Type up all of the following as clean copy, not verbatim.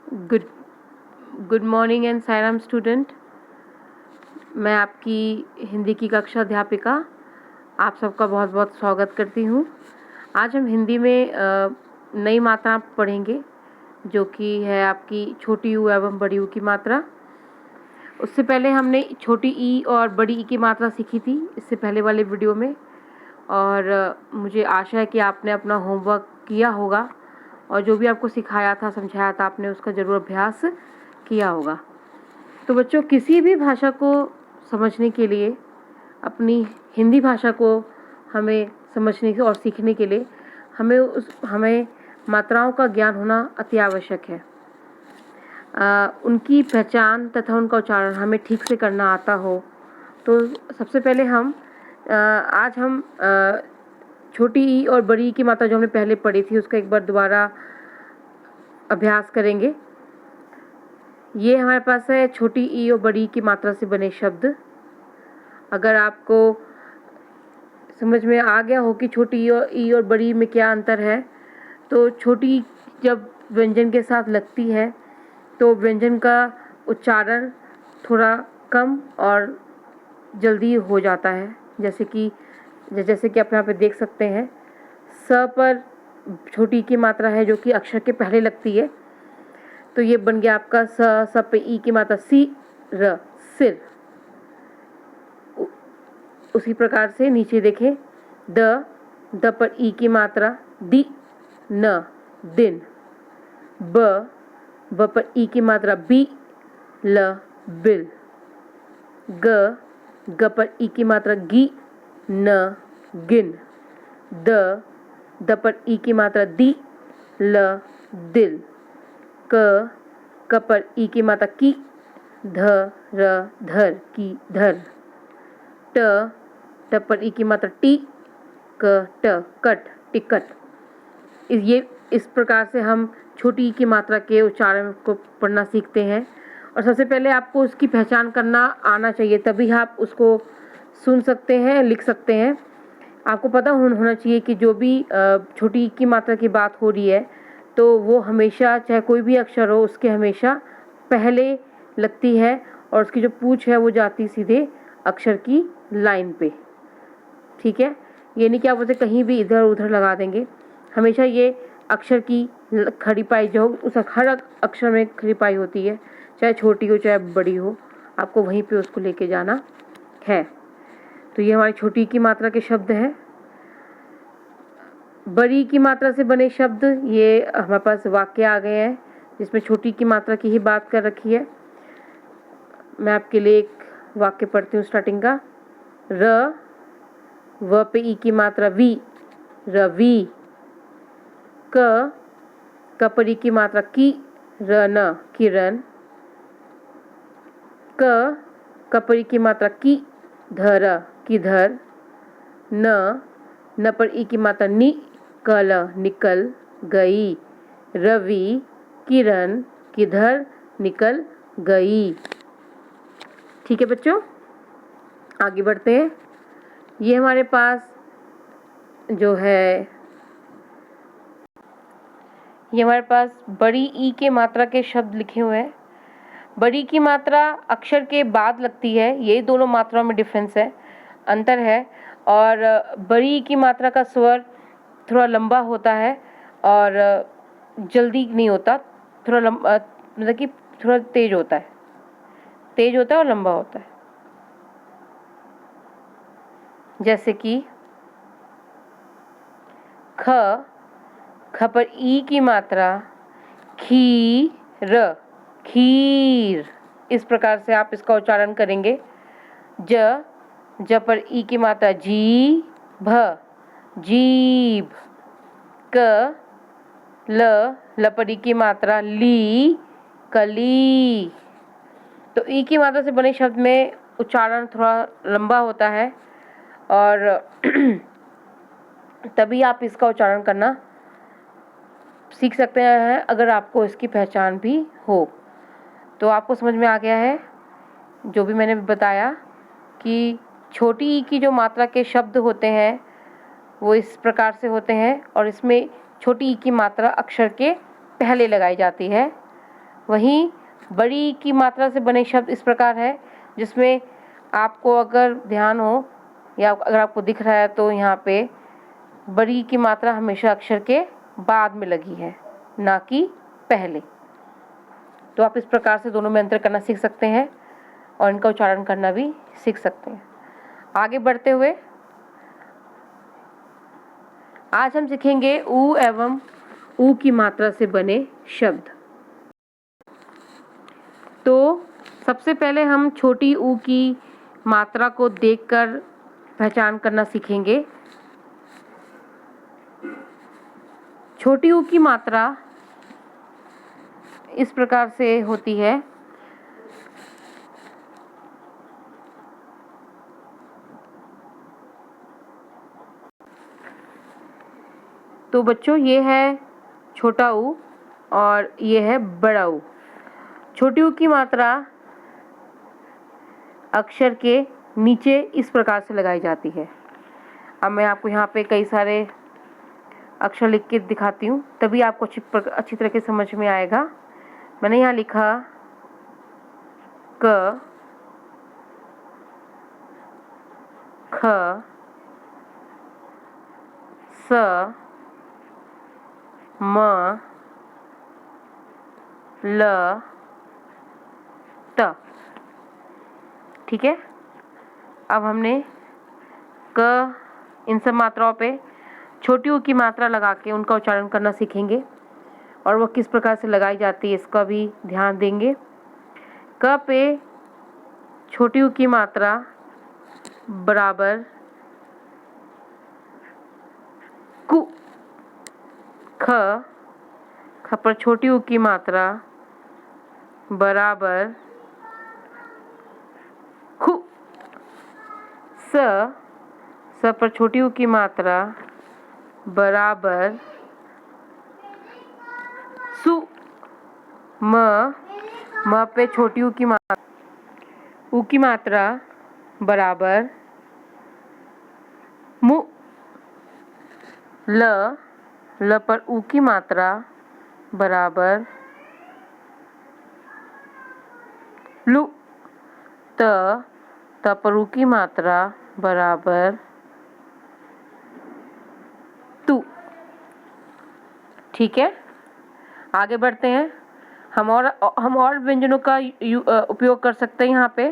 Good good morning and Sairam student. मैं आपकी हिंदी की कक्षा अध्यापिका आप सबका बहुत बहुत स्वागत करती हूँ। आज हम हिंदी में नई मात्रा पढ़ेंगे जो कि है आपकी छोटी ऊ एवं बड़ी ऊ की मात्रा। उससे पहले हमने छोटी ई और बड़ी ई की मात्रा सीखी थी इससे पहले वाले वीडियो में, और मुझे आशा है कि आपने अपना होमवर्क किया होगा और जो भी आपको सिखाया था समझाया था आपने उसका ज़रूर अभ्यास किया होगा। तो बच्चों, किसी भी भाषा को समझने के लिए, अपनी हिंदी भाषा को हमें समझने और सीखने के लिए हमें मात्राओं का ज्ञान होना अति आवश्यक है। उनकी पहचान तथा उनका उच्चारण हमें ठीक से करना आता हो। तो सबसे पहले आज हम छोटी ई और बड़ी ई की मात्रा जो हमने पहले पढ़ी थी उसका एक बार दोबारा अभ्यास करेंगे। ये हमारे पास है छोटी ई और बड़ी ई की मात्रा से बने शब्द। अगर आपको समझ में आ गया हो कि छोटी ई और बड़ी ई में क्या अंतर है, तो छोटी ई जब व्यंजन के साथ लगती है तो व्यंजन का उच्चारण थोड़ा कम और जल्दी हो जाता है। जैसे कि आप यहाँ पे देख सकते हैं, स पर छोटी ई की मात्रा है जो कि अक्षर के पहले लगती है, तो ये बन गया आपका स पे ई की मात्रा सी र, सिर। उसी प्रकार से नीचे देखें, द पर ई की मात्रा दी न, दिन। ब पर ई की मात्रा बी ल, बिल। ग पर ई की मात्रा गी न, गिन। द पर ई की मात्रा दी ल, दिल। क पर ई की मात्रा की ध र, धर, की, धर। ट पर ई की मात्रा टी क ट, कट, टिकट। इस प्रकार से हम छोटी ई की मात्रा के उच्चारण को पढ़ना सीखते हैं। और सबसे पहले आपको उसकी पहचान करना आना चाहिए, तभी आप उसको सुन सकते हैं, लिख सकते हैं। आपको पता होना चाहिए कि जो भी छोटी ई की मात्रा की बात हो रही है तो वो हमेशा, चाहे कोई भी अक्षर हो, उसके हमेशा पहले लगती है और उसकी जो पूंछ है वो जाती सीधे अक्षर की लाइन पे। ठीक है, ये नहीं कि आप उसे कहीं भी इधर उधर लगा देंगे। हमेशा ये अक्षर की खड़ी पाई जो उस हर अक्षर में खड़ी पाई होती है, चाहे छोटी हो चाहे बड़ी हो, आपको वहीं पे उसको लेके जाना है। तो ये हमारी छोटी की मात्रा के शब्द हैं। बड़ी की मात्रा से बने शब्द, ये हमारे पास वाक्य आ गए हैं जिसमें छोटी की मात्रा की ही बात कर रखी है। मैं आपके लिए एक वाक्य पढ़ती हूँ स्टार्टिंग का। व पे ई की मात्रा वी, रवि। क पर ई की मात्रा की र न, किरण। क पर ई की मात्रा की धर, किधर। न पर ई की मात्रा नि, कल, निकल, गई। रवि, किरण, किधर, निकल गई। ठीक है बच्चों, आगे बढ़ते हैं। ये हमारे पास जो है, ये हमारे पास बड़ी ई के मात्रा के शब्द लिखे हुए हैं। बड़ी की मात्रा अक्षर के बाद लगती है, यही दोनों मात्राओं में डिफरेंस है, अंतर है। और बड़ी ई की मात्रा का स्वर थोड़ा लंबा होता है और जल्दी नहीं होता, थोड़ा लंबा, मतलब कि थोड़ा तेज होता है और लंबा होता है। जैसे कि ख पर ई की मात्रा खीर, खीर। इस प्रकार से आप इसका उच्चारण करेंगे। ज पर ई की मात्रा जीभ, जीभ। ल पर ई की मात्रा ली, कली। तो ई की मात्रा से बने शब्द में उच्चारण थोड़ा लंबा होता है और तभी आप इसका उच्चारण करना सीख सकते हैं अगर आपको इसकी पहचान भी हो। तो आपको समझ में आ गया है जो भी मैंने बताया कि छोटी ई की जो मात्रा के शब्द होते हैं वो इस प्रकार से होते हैं, और इसमें छोटी ई की मात्रा अक्षर के पहले लगाई जाती है। वहीं बड़ी की मात्रा से बने शब्द इस प्रकार है, जिसमें आपको अगर ध्यान हो या अगर आपको दिख रहा है तो यहाँ पे बड़ी की मात्रा हमेशा अक्षर के बाद में लगी है, ना कि पहले। तो आप इस प्रकार से दोनों में अंतर करना सीख सकते हैं और इनका उच्चारण करना भी सीख सकते हैं। आगे बढ़ते हुए आज हम सीखेंगे ऊ एवं ऊ की मात्रा से बने शब्द। तो सबसे पहले हम छोटी ऊ की मात्रा को देखकर पहचान करना सीखेंगे। छोटी ऊ की मात्रा इस प्रकार से होती है। तो बच्चों, ये है छोटा ऊ और ये है बड़ा ऊ। छोटी ऊ की मात्रा अक्षर के नीचे इस प्रकार से लगाई जाती है। अब मैं आपको यहाँ पे कई सारे अक्षर लिख के दिखाती हूँ, तभी आपको अच्छी तरह से समझ में आएगा। मैंने यहाँ लिखा क, ख, स, म, ल, त। ठीक है। अब हमने क इन सब मात्राओं पे छोटी ऊ की मात्रा लगा के उनका उच्चारण करना सीखेंगे और वह किस प्रकार से लगाई जाती है इसका भी ध्यान देंगे। क पे छोटी ऊ की मात्रा बराबर कु। ख, ख पर छोटी ऊ की मात्रा बराबर खु। स, स पर छोटी ऊ की मात्रा बराबर सु। म, म पे छोटी ऊ की मात्रा बराबर मु। ल, ल पर ऊ की मात्रा बराबर लु। त, त पर ऊ की मात्रा बराबर तु। ठीक है। आगे बढ़ते हैं। हम और व्यंजनों का उपयोग कर सकते हैं यहाँ पे,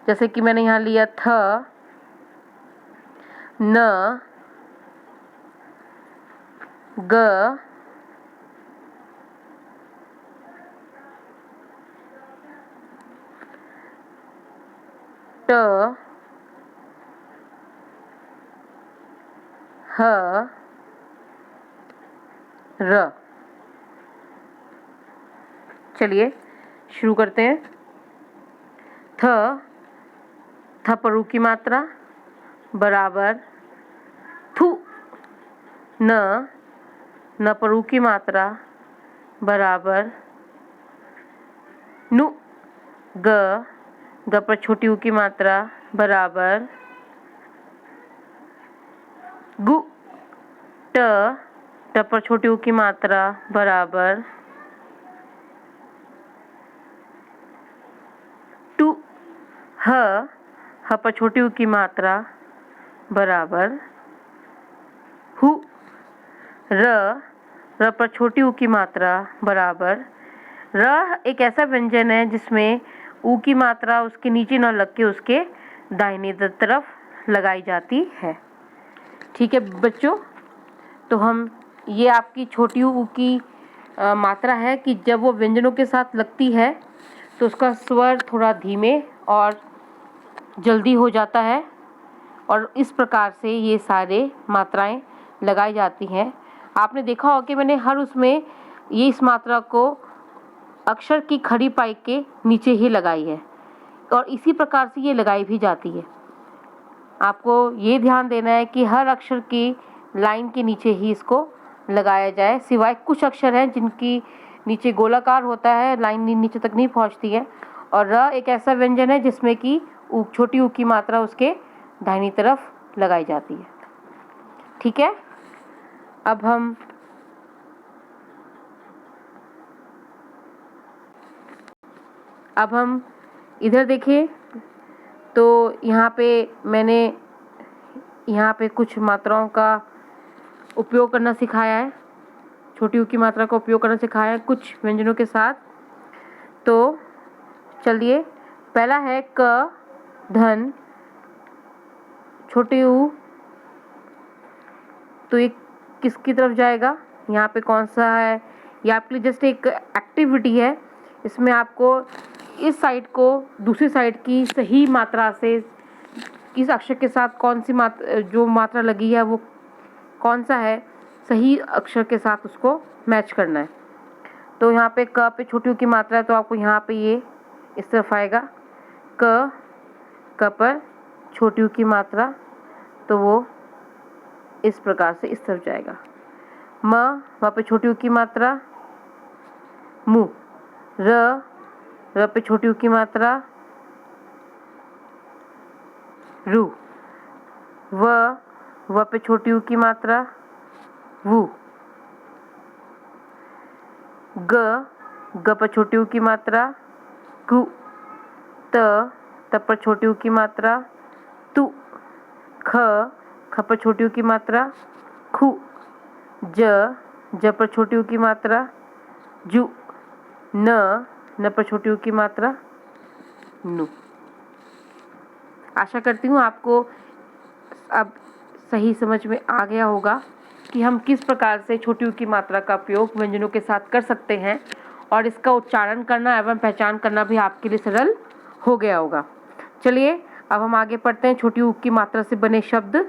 जैसे कि मैंने यहाँ लिया थ, न, ग, ट, ह, र। चलिए शुरू करते हैं। थ, थ पर ऊ की मात्रा बराबर थु। न, न पर ऊ की मात्रा बराबर नु। ग, ग पर छोटी ऊ की मात्रा बराबर गु। ट, ट पर छोटी ऊ की मात्रा बराबर टू। ह, ह पर छोटी ऊ की मात्रा बराबर हु। र, र पर छोटी ऊ की मात्रा बराबर र। एक ऐसा व्यंजन है जिसमें ऊ की मात्रा उसके नीचे न लग के उसके दाहिनी तरफ लगाई जाती है। ठीक है बच्चों, तो हम ये आपकी छोटी ऊ की मात्रा है कि जब वो व्यंजनों के साथ लगती है तो उसका स्वर थोड़ा धीमे और जल्दी हो जाता है और इस प्रकार से ये सारे मात्राएं लगाई जाती हैं। आपने देखा होगा कि मैंने हर उसमें ये इस मात्रा को अक्षर की खड़ी पाई के नीचे ही लगाई है और इसी प्रकार से ये लगाई भी जाती है। आपको ये ध्यान देना है कि हर अक्षर की लाइन के नीचे ही इसको लगाया जाए, सिवाय कुछ अक्षर हैं जिनकी नीचे गोलाकार होता है, लाइन नीचे तक नहीं पहुंचती है। और र एक ऐसा व्यंजन है जिसमें कि छोटी ऊ की मात्रा उसके दाहिनी तरफ लगाई जाती है। ठीक है। अब हम अब हम इधर देखें तो यहाँ पे मैंने यहाँ पे कुछ मात्राओं का उपयोग करना सिखाया है, छोटी ऊ की मात्रा का उपयोग करना सिखाया है कुछ व्यंजनों के साथ। तो चलिए, पहला है क धन छोटी ऊ, तो ये किसकी तरफ जाएगा, यहाँ पे कौन सा है, ये आपके लिए जस्ट एक एक्टिविटी है। इसमें आपको इस साइड को दूसरी साइड की सही मात्रा से, किस अक्षर के साथ कौन सी जो मात्रा लगी है वो कौन सा है, सही अक्षर के साथ उसको मैच करना है। तो यहाँ पे क पे छोटी ऊ की मात्रा है, तो आपको यहाँ पे ये इस तरफ आएगा, क पर छोटी ऊ की मात्रा, तो वो इस प्रकार से इस तरफ जाएगा। म पे छोटी ऊ की मात्रा, मु। र पे छोटी ऊ की मात्रा, रु। व पे छोटी ऊ की मात्रा, वु। ग पर छोटी ऊ की मात्रा, गु। त पर छोटी ऊ की मात्रा, तु। ख पर छोटी ऊ की मात्रा, खु। ज पर छोटी ऊ की मात्रा, जु। न पर छोटी ऊ की मात्रा, नु। आशा करती हूँ आपको अब सही समझ में आ गया होगा कि हम किस प्रकार से छोटी ऊ की मात्रा का उपयोग व्यंजनों के साथ कर सकते हैं, और इसका उच्चारण करना एवं पहचान करना भी आपके लिए सरल हो गया होगा। चलिए अब हम आगे पढ़ते हैं छोटी ऊ की मात्रा से बने शब्द।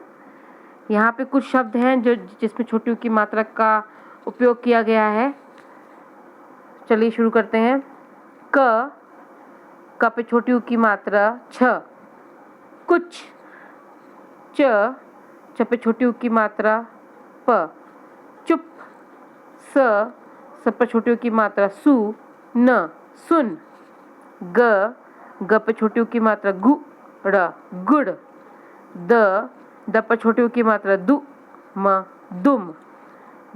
यहाँ पे कुछ शब्द हैं जिसमें छोटी ऊ की मात्रा का उपयोग किया गया है। चलिए शुरू करते हैं। क पे छोटी ऊ की मात्रा, छ। कुछ। च पे छोटी ऊ की मात्रा, प। चुप। स पर छोटी ऊ की मात्रा, सु। न, सुन। ग पे छोटी ऊ की मात्रा, गु। ड़, गुड़। द पर छोटी ऊ की मात्रा, दु। म, दुम।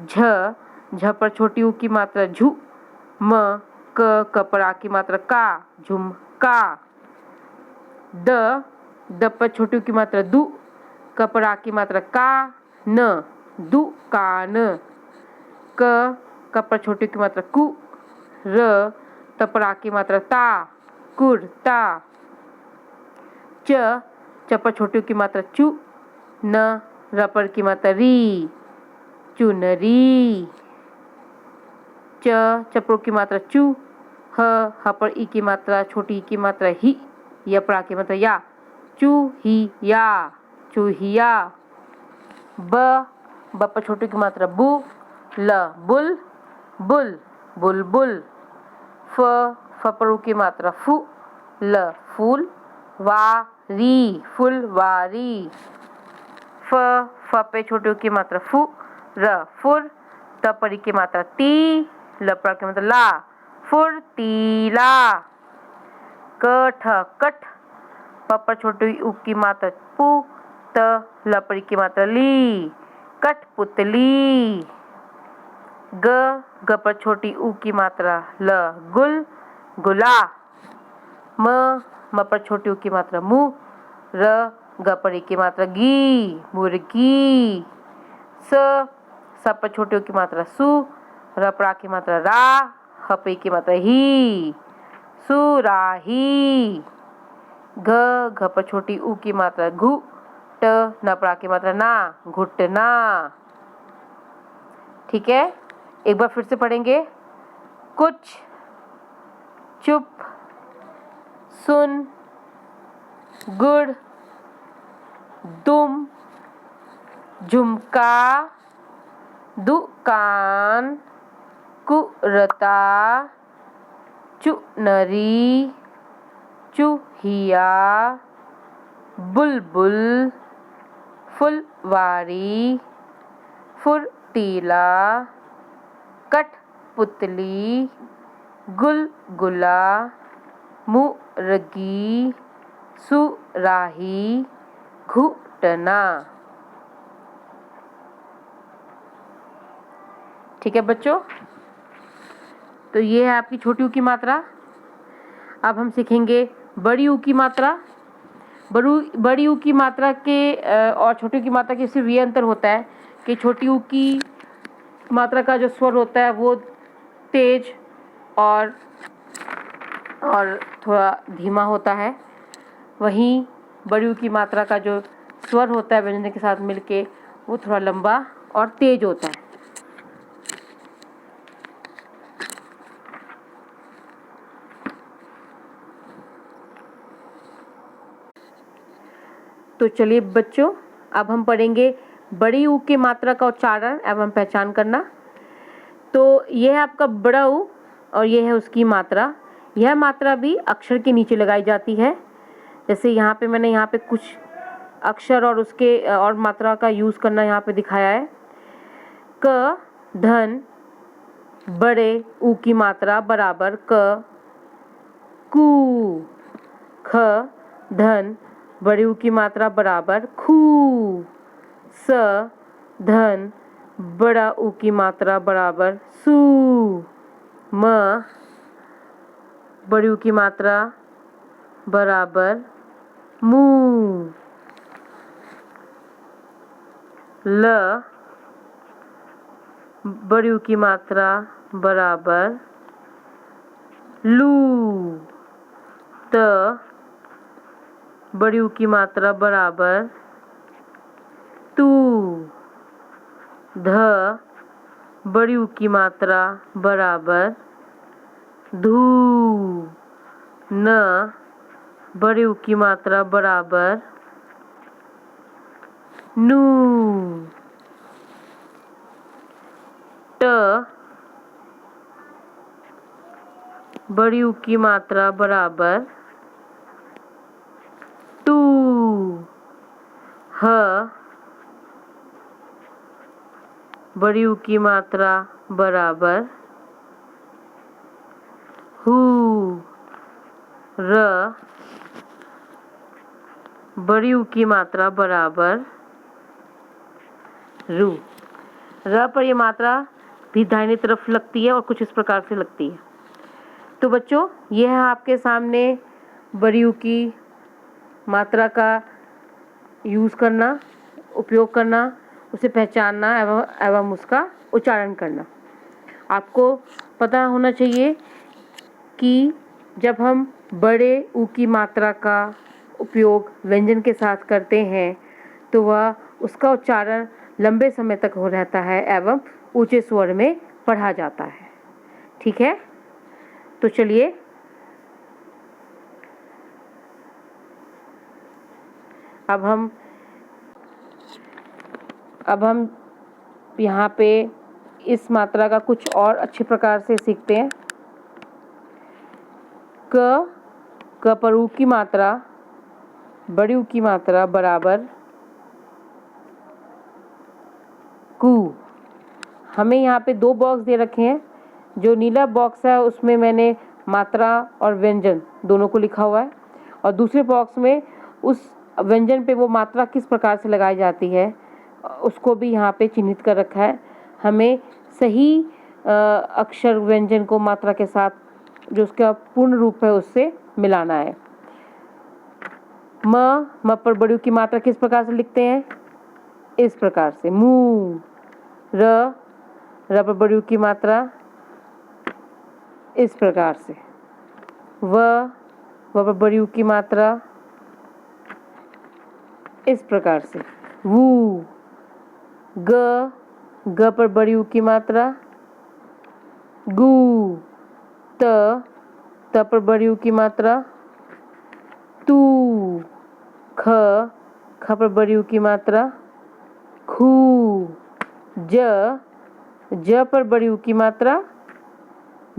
झ पर छोटी ऊ की मात्रा, झु। म, क पर आ की मात्रा, का। झुमका। द पर छोटी ऊ की मात्रा, दु। क पर आ की मात्रा, का। न, दुकान। क पर छोटी ऊ की मात्रा, कु। र पर आ की मात्रा, ता। कुर्ता। च पर छोटी ऊ की मात्रा, चु। न पर की मात्रा, री। चुनरी। चपरों की मात्रा, चू। ह पर ई की मात्रा, छोटी ई की मात्रा, ही। य पर आ की मात्रा, या। चूहिया। चूहिया। ब पर छोटी की मात्रा, बु। ल, बुल। बुल, बुलबुल। फ पर ऊ की मात्रा, फु। ल, फूल। वारी, फुलवारी। फ पे छोटी ऊ की मात्रा, फु। र, फुर। त पर ई की मात्रा, ती। ल पर आ की मात्रा, ला। फुर्तीला। कठ, कठ। प पर छोटी ऊ की मात्रा, पु। त ल पर ई की मात्रा, ली। कठपुतली। ग पर छोटी ऊ की मात्रा, ल। गुल, गुला। म पर छोटी ऊ की मात्रा, मु। र ग पर ई की मात्रा, गी, मुर्गी। स पर छोटी ऊ की मात्रा, सु। र पर आ की मात्रा, रा। ह पे की मात्रा, ही। सुराही। घ पर छोटी ऊ की मात्रा, घु। ट न पर आ की मात्रा, ना। घुटना। ठीक है, एक बार फिर से पढ़ेंगे। कुछ। चुप। सुन। गुड़। दुम। झुमका। दुकान। कुरता। चुनरी। चूहिया। बुलबुल। फुलवारी। फुर्तीला। कठपुतली। गुलगुला। मुर्गी। सुराही। घुटना। ठीक है बच्चों, तो ये है आपकी छोटी ऊ की मात्रा। अब हम सीखेंगे बड़ी ऊ की मात्रा। बड़ी ऊ की मात्रा के और छोटी ऊ की मात्रा के सिर्फ ये अंतर होता है कि छोटी ऊ की मात्रा का जो स्वर होता है वो तेज और थोड़ा धीमा होता है, वहीं बड़ी ऊ की मात्रा का जो स्वर होता है व्यंजन के साथ मिलके वो थोड़ा लंबा और तेज होता है। तो चलिए बच्चों, अब हम पढ़ेंगे बड़ी ऊ की मात्रा का उच्चारण एवं पहचान करना। तो यह है आपका बड़ा ऊ और यह है उसकी मात्रा। यह मात्रा भी अक्षर के नीचे लगाई जाती है। जैसे यहाँ पे मैंने यहाँ पे कुछ अक्षर और उसके और मात्रा का यूज़ करना यहाँ पे दिखाया है। क धन बड़े ऊ की मात्रा बराबर क कू। ख धन बड़ी ऊ की मात्रा बराबर खू। स धन बड़ा ऊ की मात्रा बराबर सू। म बड़ी ऊ की मात्रा बराबर मू। ल बड़ी ऊ की मात्रा बराबर लू। त बड़ी ऊ की मात्रा बराबर तू। ध बड़ी ऊ की मात्रा बराबर धू। न बड़ी ऊ की मात्रा बराबर नू। ट बड़ी ऊ की मात्रा बराबर टू। ह बड़ी ऊ की मात्रा बराबर हू। र बड़ी ऊ की मात्रा बराबर रू। र पर यह मात्रा भी दाहिनी तरफ लगती है और कुछ इस प्रकार से लगती है। तो बच्चों, यह है आपके सामने बड़ी ऊ की मात्रा का यूज़ करना, उपयोग करना, उसे पहचानना एवं उसका उच्चारण करना। आपको पता होना चाहिए कि जब हम बड़े ऊ की मात्रा का उपयोग व्यंजन के साथ करते हैं तो वह उसका उच्चारण लंबे समय तक हो रहता है एवं ऊंचे स्वर में पढ़ा जाता है। ठीक है, तो चलिए अब हम यहाँ पे इस मात्रा का कुछ और अच्छे प्रकार से सीखते हैं। क पर ऊ की मात्रा बड़ी ऊ की मात्रा बराबर कू। हमें यहाँ पे दो बॉक्स दे रखे हैं। जो नीला बॉक्स है उसमें मैंने मात्रा और व्यंजन दोनों को लिखा हुआ है और दूसरे बॉक्स में उस व्यंजन पे वो मात्रा किस प्रकार से लगाई जाती है उसको भी यहाँ पे चिन्हित कर रखा है। हमें सही अक्षर व्यंजन को मात्रा के साथ जो उसका पूर्ण रूप है उससे मिलाना है। म पर बड़ी ऊ की मात्रा किस प्रकार से लिखते हैं? इस प्रकार से मू। र पर बड़ी ऊ की मात्रा इस प्रकार से। व पर बड़ी ऊ की मात्रा इस प्रकार से। वू। ग पर बड़ी ऊ की मात्रा गू। त पर बड़ी ऊ की मात्रा तू। ख पर बड़ी ऊ की मात्रा खू। ज पर बड़ी ऊ की मात्रा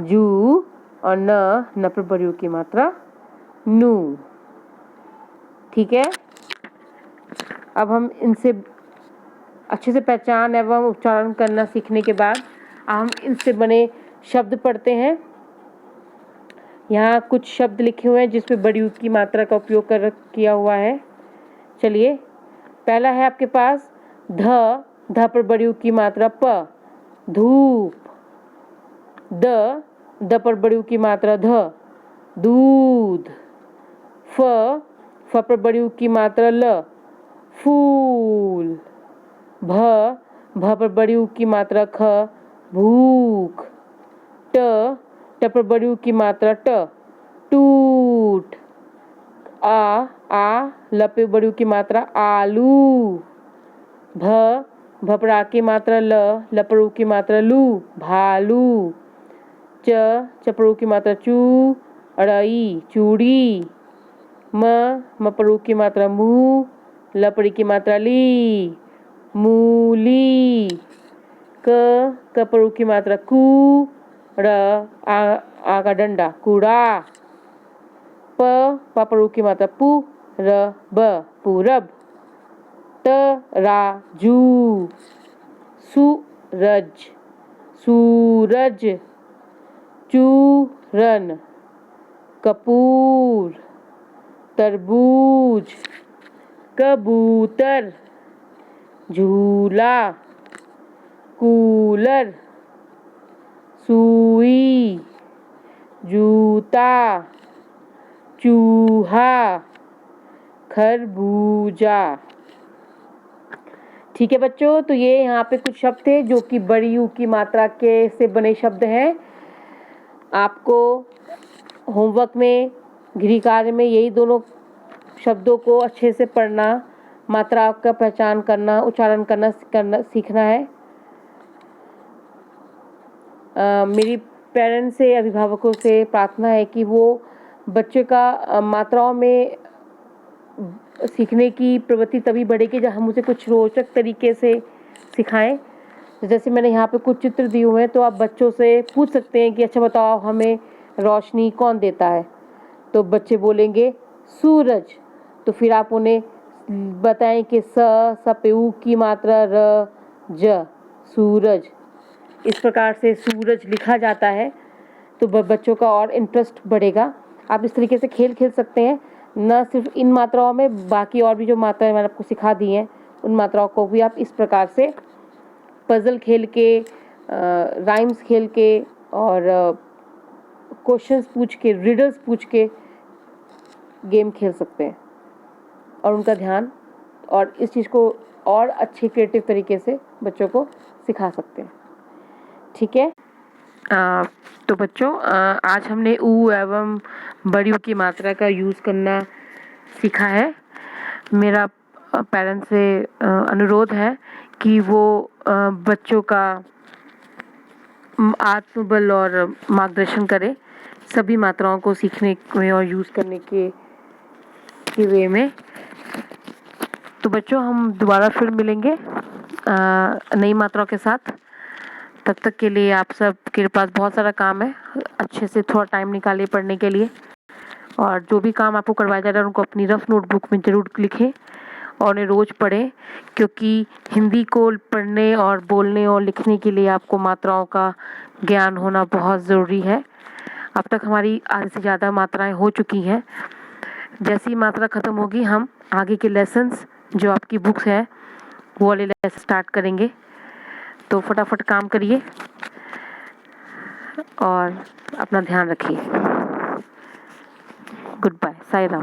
जू और न पर बड़ी ऊ की मात्रा नू। ठीक है, अब हम इनसे अच्छे से पहचान एवं उच्चारण करना सीखने के बाद हम इनसे बने शब्द पढ़ते हैं। यहाँ कुछ शब्द लिखे हुए हैं जिसमें बड़ी ऊ की मात्रा का उपयोग किया हुआ है। चलिए, पहला है आपके पास ध पर बड़ी ऊ की मात्रा प। धूप। द पर बड़ी ऊ की मात्रा ध। दूध। फ पर बड़ी ऊ की मात्रा ल, फूल। भ पर बड़ी ऊ की मात्रा ख, भूख। ट पर बड़ी ऊ की मात्रा ट, टूट। आ ल पे बड़ी ऊ की मात्रा आलू। भ पर आ की मात्रा ल पर ऊ की मात्रा लू, भालू। च पर ऊ की मात्रा चू, अड़ई, चूड़ी। म पर ऊ की मात्रा मू, ल पर ई की मात्रा ली, मूली। क पर ऊ की मात्रा कू, र आ का डंडा, कूड़ा। प पर ऊ की मात्रा पू, र ब, पूरब। राजू, सूरज, सूरज। चूरन, कपूर। तरबूज। कबूतर। झूला। कूलर। सुई। जूता। चूहा। खरबूजा। ठीक है बच्चों, तो ये यहाँ पे कुछ शब्द थे जो कि बड़ी ऊ की मात्रा के से बने शब्द हैं। आपको होमवर्क में, गृह कार्य में यही दोनों शब्दों को अच्छे से पढ़ना, मात्रा का पहचान करना, उच्चारण करना सीखना है। मेरी पेरेंट्स से, अभिभावकों से प्रार्थना है कि वो बच्चे का मात्राओं में सीखने की प्रवृत्ति तभी बढ़ेगी जब हम उसे कुछ रोचक तरीके से सिखाएं। जैसे मैंने यहाँ पे कुछ चित्र दिए हुए हैं, तो आप बच्चों से पूछ सकते हैं कि अच्छा बताओ, हमें रोशनी कौन देता है? तो बच्चे बोलेंगे सूरज। तो फिर आप उन्हें बताएं कि स पे ऊ की मात्रा र, ज, सूरज। इस प्रकार से सूरज लिखा जाता है, तो बच्चों का और इंटरेस्ट बढ़ेगा। आप इस तरीके से खेल खेल सकते हैं, न सिर्फ इन मात्राओं में, बाकी और भी जो मात्राएं मैंने आपको सिखा दी हैं उन मात्राओं को भी आप इस प्रकार से पजल खेल के, राइम्स खेल के और क्वेश्चंस पूछ के, रिडल्स पूछ के गेम खेल सकते हैं और उनका ध्यान, और इस चीज़ को और अच्छे क्रिएटिव तरीके से बच्चों को सिखा सकते हैं। ठीक है। तो बच्चों, आज हमने ऊ एवं बड़ी ऊ की मात्रा का यूज़ करना सीखा है। मेरा पेरेंट्स से अनुरोध है कि वो बच्चों का आत्मबल और मार्गदर्शन करें सभी मात्राओं को सीखने में और यूज़ करने के वे में। तो बच्चों, हम दोबारा फिर मिलेंगे नई मात्राओं के साथ। तब तक के लिए आप सब के पास बहुत सारा काम है, अच्छे से थोड़ा टाइम निकालिए पढ़ने के लिए, और जो भी काम आपको करवाया जा रहा है उनको अपनी रफ नोटबुक में ज़रूर लिखें और उन्हें रोज़ पढ़ें, क्योंकि हिंदी को पढ़ने और बोलने और लिखने के लिए आपको मात्राओं का ज्ञान होना बहुत ज़रूरी है। अब तक हमारी आधे से ज़्यादा मात्राएं हो चुकी हैं। जैसी ही मात्रा ख़त्म होगी, हम आगे के लेसन्स जो आपकी बुक्स है वो वाले लेसन स्टार्ट करेंगे। तो फटाफट काम करिए और अपना ध्यान रखिए। Goodbye, Sai Ram.